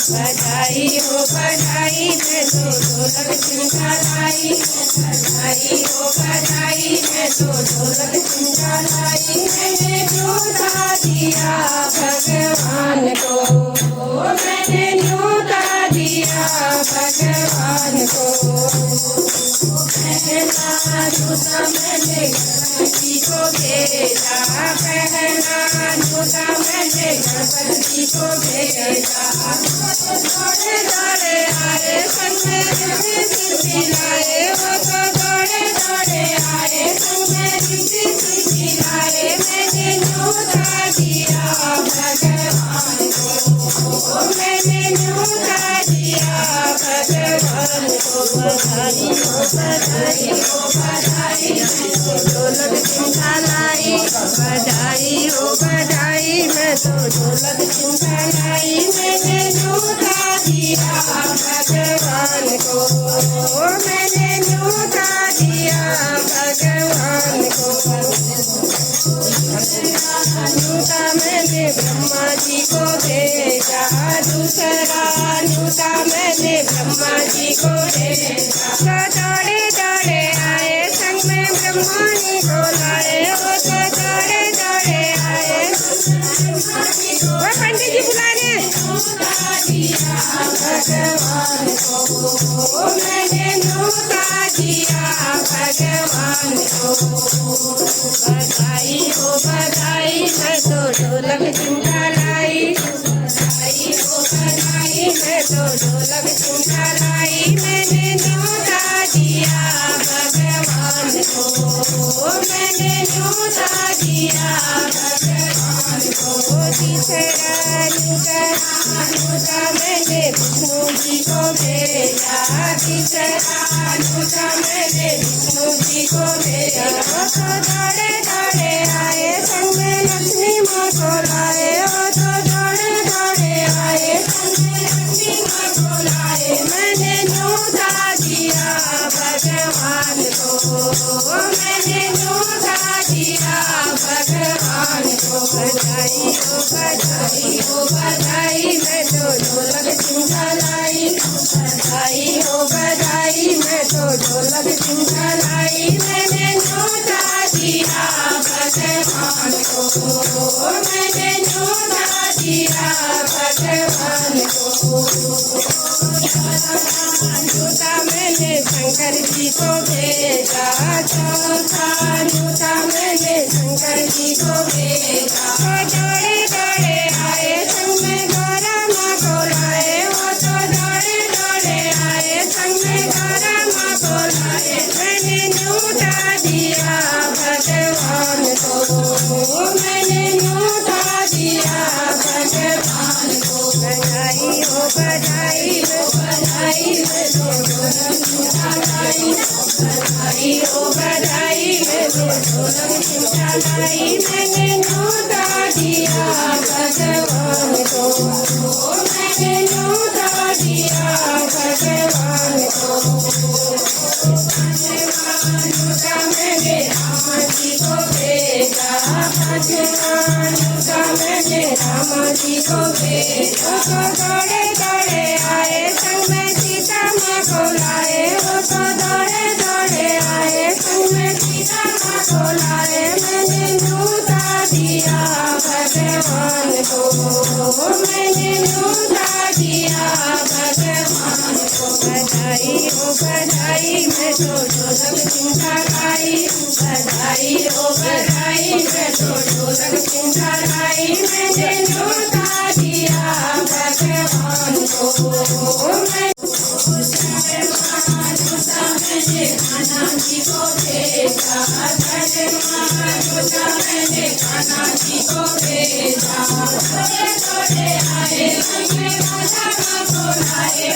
बधाई हो बधाई मैं तो ढोलक चिंता लाई। बधाई हो बधाई मैं तो ढोलक चिंता लाई। मैंने न्योता दिया भगवान को, मैंने न्योता दिया भगवान को। पहला न्योता मैंने गणपति को भेजा, पहला न्योता मैंने गणपति को भेजा। दौड़े दौड़े आए संग में रिद्धि सिद्धि लाए, वो तो दौड़े दौड़े आए संग में रिद्धि सिद्धि लाए। मैंने न्योता दिया भगवान को, मैंने न्योता दिया भगवान को। बधाई हो बधाई हो बधाई मैं तो ढोलक चिंता लाई। बधाई हो बधाई मैं तो ढोलक चिंता लाई। मैंने न्योता दिया भगवान को, मैंने न्योता दिया भगवान को। न्योता मैंने ब्रह्मा जी को भेजा, दूसरा न्योता मैंने ब्रह्मा जी को भेजा। तो दौड़े दौड़े आए संग में ब्रह्मा जी को लाए, वो तो दौड़े दौड़े आए। वो पंडित जी बुला रहे हैं। भगवान को मैंने न्योता दिया भगवान को। बधाई हो बधाई मैं तो ढोलक चिंता लाई। बधाई हो बधाई मैं तो ढोलक चिंता लाई। मैंने न्योता दिया भगवान को, मैंने न्योता दिया भगवान को। तीसरा न्योता मैंने विष्णु जी को भेजा, तीसरा न्योता मैंने विष्णु जी को भेजा। वो तो दौड़े दौड़े आए संग में लक्ष्मी माँ को लाए, वो तो दौड़े दौड़े आए संग में लक्ष्मी माँ को लाए। मैंने न्योता दिया भगवान को, मैंने न्योता दिया भगवान को। बधाई हो बधाई हो बधाई मैं तो ढोलक चिंता लाई। बधाई हो बधाई मैं तो ढोलक चिंता लाई। मैंने न्योता दिया भगवान को, मैंने न्योता दिया भगवान को। न्योता मैंने शंकर जी को भेजा, चौथा न्योता मैंने शंकर जी को भेजा। वो दौड़े दौड़े आए संग में गौरा माँ को लाए, वो तो दौड़े दौड़े आए संग में गौरा माँ को लाए। मैंने न्योता दिया भगवान को, मैंने न्योता दिया भगवान को। बधाई हो बधाई हो बधाई मैं तो ढोलक चिंता लाई। बधाई हो बधाई मैं तो ढोलक चिंता लाई। मैंने न्योता दिया भगवान को, मैंने न्योता दिया भगवान को। न्योता मैंने राम जी को भेजा, न्योता मैंने राम जी को भेजा। तो दौड़े दौड़े आए संग में सीता माँ को लाए, वो तो दौड़े दौड़े आए संग में सीता माँ को लाए। मैंने न्योता दिया भगवान को, मैंने न्योता दिया भगवान को। बधाई हो बधाई मैं तो ढोलक चिंता लाई। बधाई हो बधाई मैं तो ढोलक चिंता लाई। मैंने न्योता दिया भगवान को, मैंने कान्हा जी को भेजा, मैंने कान्हा जी को भेजा। दौड़े दौड़े आए संग में राधा माँ को लाए,